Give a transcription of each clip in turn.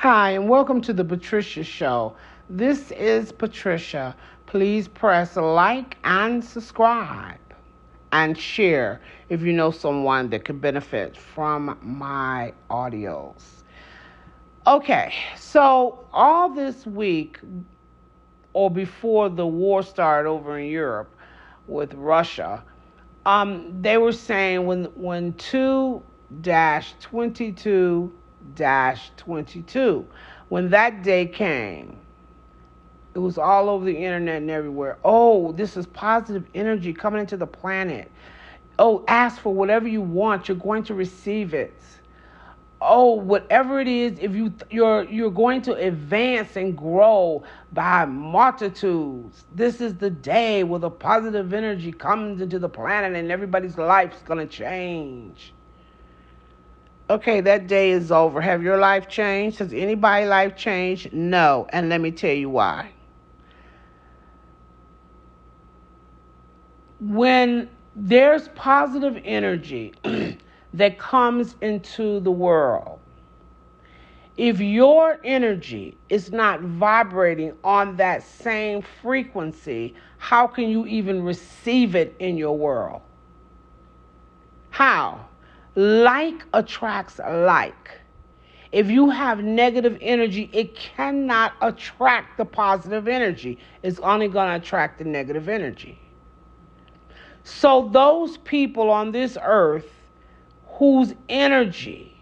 Hi, and welcome to the Patricia Show. This is Patricia. Please press like and subscribe and share if you know someone that could benefit from my audios. Okay, so all this week, or before the war started over in Europe with Russia, they were saying when 2-22-22, when that day came, it was all over the internet and everywhere. Oh, this is positive energy coming into the planet. Oh, ask for whatever you want. You're going to receive it. Oh, whatever it is, if you're going to advance and grow by multitudes. This is the day where the positive energy comes into the planet and everybody's life's going to change. Okay, that day is over. Have your life changed? Has anybody's life changed? No, and let me tell you why. When there's positive energy that comes into the world, if your energy is not vibrating on that same frequency, how can you even receive it in your world? How? Like attracts like. If you have negative energy, it cannot attract the positive energy. It's only going to attract the negative energy. So those people on this earth whose energy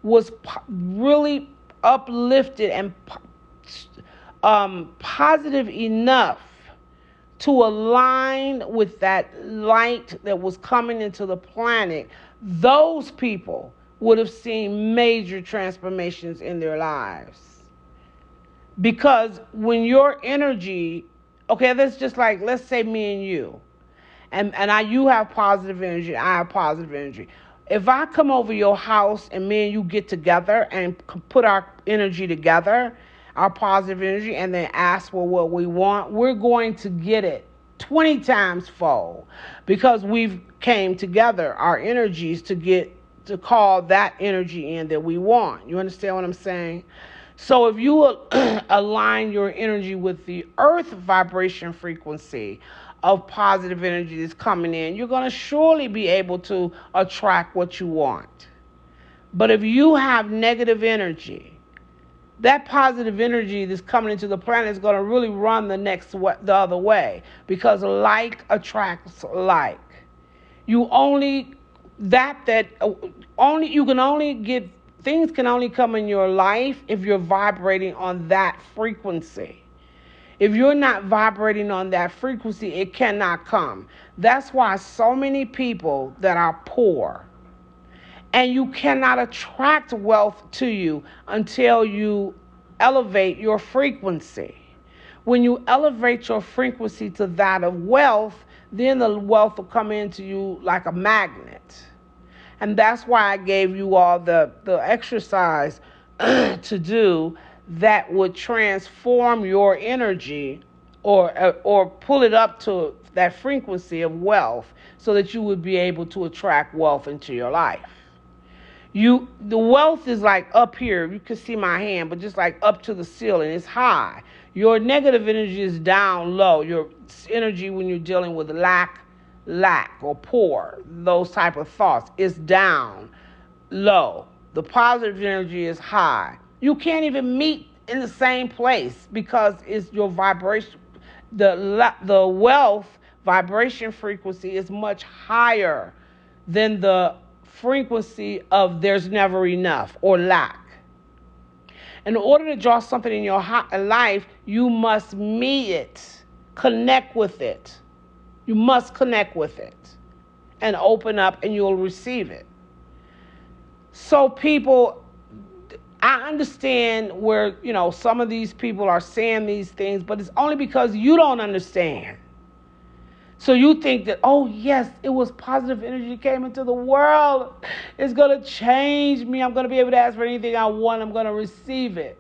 was really uplifted and positive enough to align with that light that was coming into the planet, those people would have seen major transformations in their lives. Because when your energy, okay, that's just like, let's say me and you, you have positive energy, I have positive energy. If I come over your house and me and you get together and put our energy together, our positive energy, and then ask for what we want, we're going to get it 20 times fold because we've came together, our energies, to call that energy in that we want. You understand what I'm saying? So if you align your energy with the earth vibration frequency of positive energy that's coming in, you're going to surely be able to attract what you want. But if you have negative energy, that positive energy that's coming into the planet is going to really run the other way, because like attracts like. You can only get things can only come in your life if you're vibrating on that frequency. If you're not vibrating on that frequency, it cannot come. That's why so many people that are poor, and you cannot attract wealth to you until you elevate your frequency. When you elevate your frequency to that of wealth, then the wealth will come into you like a magnet. And that's why I gave you all the exercise to do that would transform your energy or pull it up to that frequency of wealth so that you would be able to attract wealth into your life. The wealth is like up here. You can see my hand, but just like up to the ceiling. It's high. Your negative energy is down low. Your energy when you're dealing with lack or poor, those type of thoughts, is down low. The positive energy is high. You can't even meet in the same place because it's your vibration. The wealth vibration frequency is much higher than the frequency of there's never enough or lack. In order to draw something in your life, you must meet it, connect with it. You must connect with it and open up, and you'll receive it. So people, I understand where, some of these people are saying these things, but it's only because you don't understand. So you think that, oh yes, it was positive energy came into the world. It's going to change me. I'm going to be able to ask for anything I want. I'm going to receive it.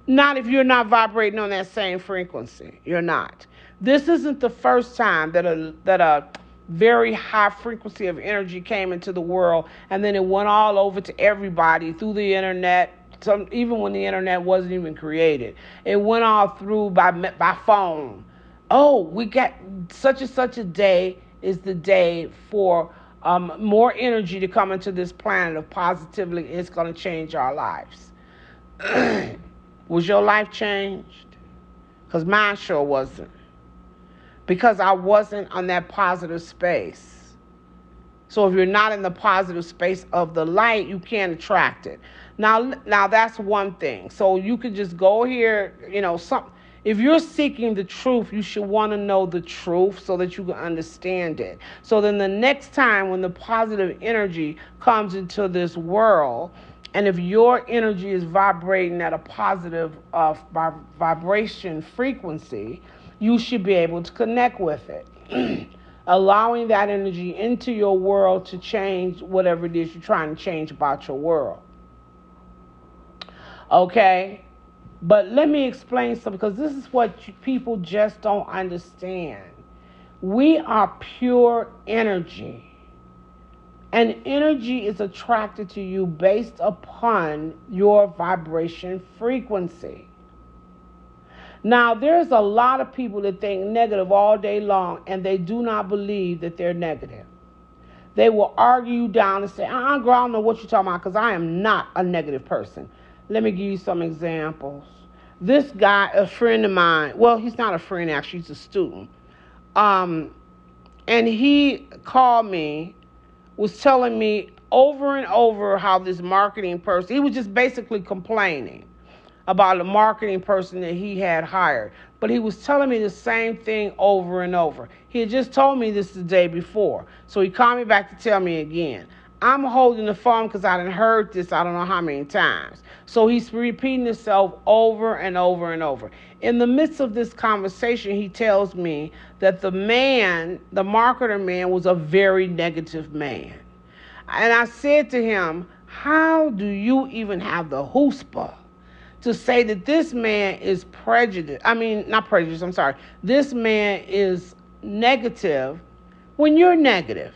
Not if you're not vibrating on that same frequency. You're not. This isn't the first time that a very high frequency of energy came into the world, and then it went all over to everybody through the internet, even when the internet wasn't even created. It went all through by phone. Oh, we got such and such a day is the day for more energy to come into this planet of positively. It's going to change our lives. Was your life changed? Because mine sure wasn't. Because I wasn't on that positive space. So if you're not in the positive space of the light, you can't attract it. Now that's one thing. So you could just go here, if you're seeking the truth, you should want to know the truth so that you can understand it. So then the next time when the positive energy comes into this world, and if your energy is vibrating at a positive vibration frequency, you should be able to connect with it. Allowing that energy into your world to change whatever it is you're trying to change about your world. Okay? But let me explain something, because this is what people just don't understand. We are pure energy. And energy is attracted to you based upon your vibration frequency. Now, there's a lot of people that think negative all day long, and they do not believe that they're negative. They will argue you down and say, girl, I don't know what you're talking about, because I am not a negative person. Let me give you some examples. This guy, a friend of mine, well, he's not a friend, actually, he's a student. And he called me, was telling me over and over how this marketing person, he was just basically complaining about the marketing person that he had hired. But he was telling me the same thing over and over. He had just told me this the day before. So he called me back to tell me again. I'm holding the phone because I done heard this I don't know how many times. So he's repeating himself over and over and over. In the midst of this conversation, he tells me that the marketer man, was a very negative man. And I said to him, how do you even have the chutzpah to say that this man is this man is negative when you're negative?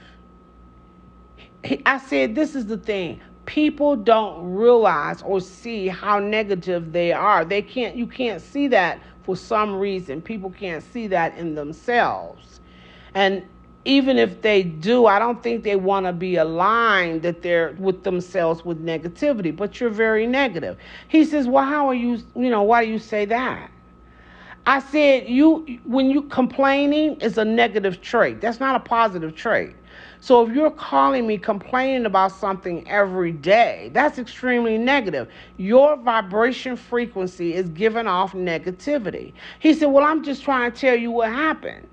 I said, this is the thing. People don't realize or see how negative they are. You can't see that for some reason. People can't see that in themselves. And even if they do, I don't think they want to be aligned that they're with themselves with negativity, but you're very negative. He says, well, how are you, why do you say that? I said, when you complaining is a negative trait. That's not a positive trait. So if you're calling me complaining about something every day, that's extremely negative. Your vibration frequency is giving off negativity. He said, well, I'm just trying to tell you what happened.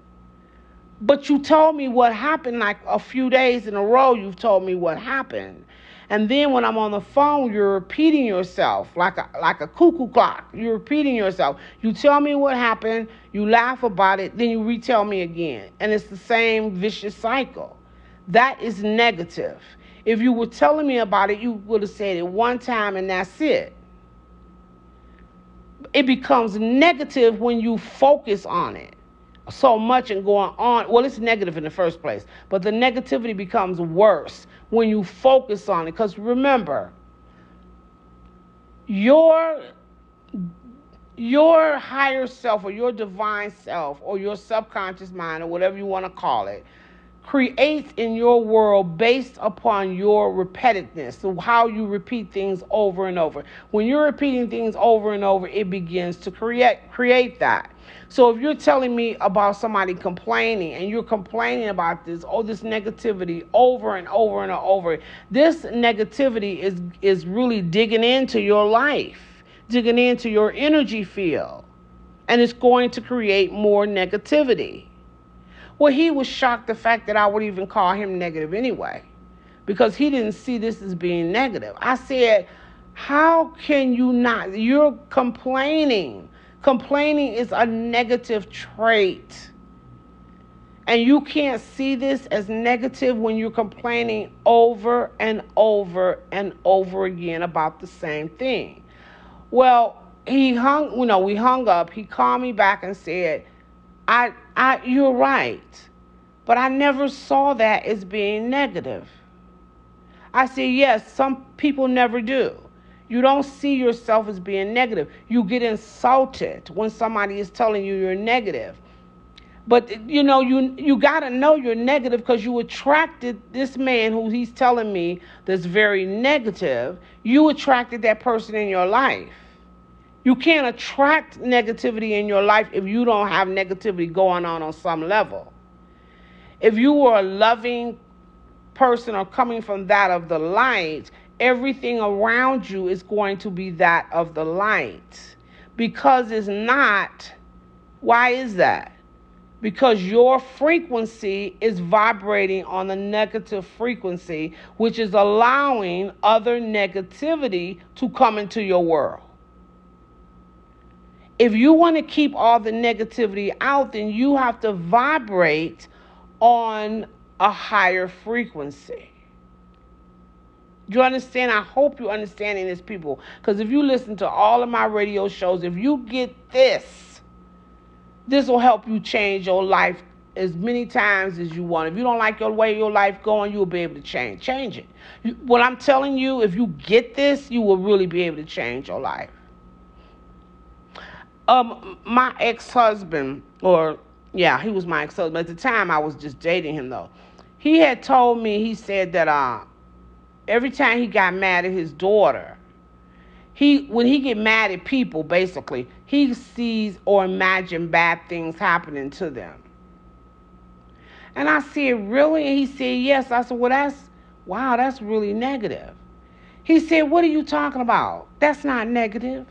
But you told me what happened like a few days in a row. You've told me what happened. And then when I'm on the phone, you're repeating yourself like a cuckoo clock. You're repeating yourself. You tell me what happened, you laugh about it, then you retell me again. And it's the same vicious cycle. That is negative. If you were telling me about it, you would have said it one time and that's it. It becomes negative when you focus on it so much and going on. Well, it's negative in the first place, but the negativity becomes worse when you focus on it. Because remember, your higher self or your divine self or your subconscious mind or whatever you want to call it creates in your world based upon your repetitiveness, so how you repeat things over and over. When you're repeating things over and over, it begins to create that. So if you're telling me about somebody complaining and you're complaining about this negativity over and over and over, this negativity is really digging into your life, digging into your energy field, and it's going to create more negativity. Well, he was shocked the fact that I would even call him negative anyway, because he didn't see this as being negative. I said, how can you not? You're complaining. Complaining is a negative trait. And you can't see this as negative when you're complaining over and over and over again about the same thing. Well, we hung up. He called me back and said, you're right, but I never saw that as being negative. I said, yes, some people never do. You don't see yourself as being negative. You get insulted when somebody is telling you you're negative. But you got to know you're negative because you attracted this man who he's telling me that's very negative. You attracted that person in your life. You can't attract negativity in your life if you don't have negativity going on some level. If you were a loving person or coming from that of the light, everything around you is going to be that of the light. Because it's not. Why is that? Because your frequency is vibrating on a negative frequency, which is allowing other negativity to come into your world. If you want to keep all the negativity out, then you have to vibrate on a higher frequency. Do you understand? I hope you're understanding this, people. Because if you listen to all of my radio shows, if you get this will help you change your life as many times as you want. If you don't like your way your life going, you'll be able to change it. What I'm telling you, if you get this, you will really be able to change your life. My ex-husband, he was my ex-husband. At the time, I was just dating him, though. He had told me, he said that every time he got mad at his daughter, when he get mad at people, basically, he sees or imagines bad things happening to them. And I said, really? And he said, yes. I said, well, that's really negative. He said, what are you talking about? That's not negative.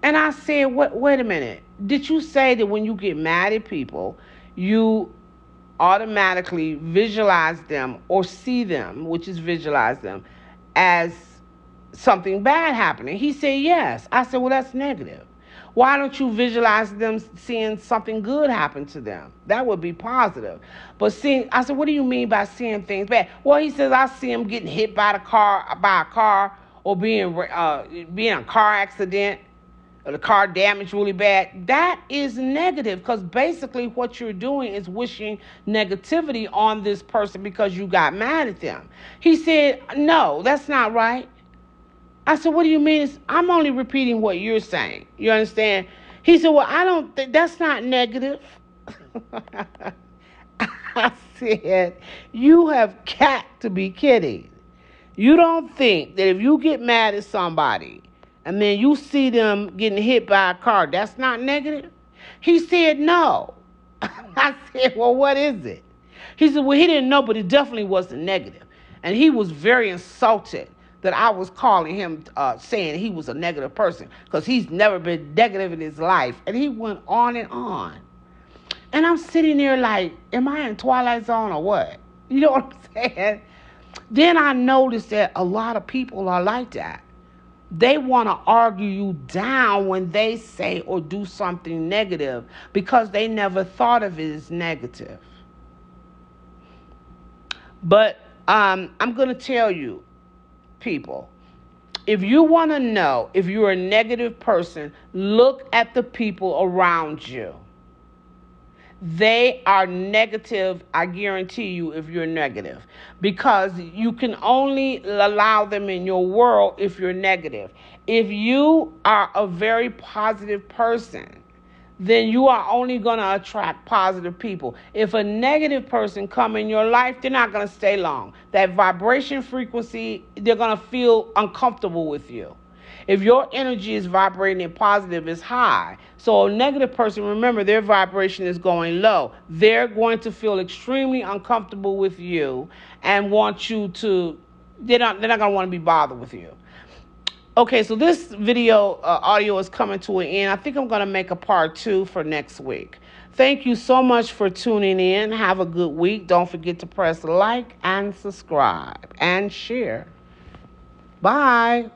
And I said, wait a minute. Did you say that when you get mad at people, you automatically visualize them or see them, which is visualize them, as something bad happening? He said, yes. I said, well, that's negative. Why don't you visualize them seeing something good happen to them? That would be positive. But I said, what do you mean by seeing things bad? Well, he says, I see him getting hit by a car, or being in a car accident, or the car damaged really bad. That is negative, because basically what you're doing is wishing negativity on this person because you got mad at them. He said, no, that's not right. I said, what do you mean? I'm only repeating what you're saying. You understand? He said, well, I don't think that's not negative. I said, you have got to be kidding. You don't think that if you get mad at somebody and then you see them getting hit by a car, that's not negative? He said, no. I said, well, what is it? He said, well, he didn't know, but it definitely wasn't negative. And he was very insulted that I was calling him, saying he was a negative person, because he's never been negative in his life. And he went on and on. And I'm sitting there like, am I in Twilight Zone or what? You know what I'm saying? Then I noticed that a lot of people are like that. They want to argue you down when they say or do something negative because they never thought of it as negative. But I'm going to tell you, people, if you want to know if you're a negative person, look at the people around you. They are negative, I guarantee you, if you're negative, because you can only allow them in your world if you're negative. If you are a very positive person, then you are only going to attract positive people. If a negative person come in your life, they're not going to stay long. That vibration frequency, they're going to feel uncomfortable with you. If your energy is vibrating and positive, it's high. So a negative person, remember, their vibration is going low. They're going to feel extremely uncomfortable with you and want you to, they're not going to want to be bothered with you. Okay, so this video audio is coming to an end. I think I'm going to make a part 2 for next week. Thank you so much for tuning in. Have a good week. Don't forget to press like and subscribe and share. Bye.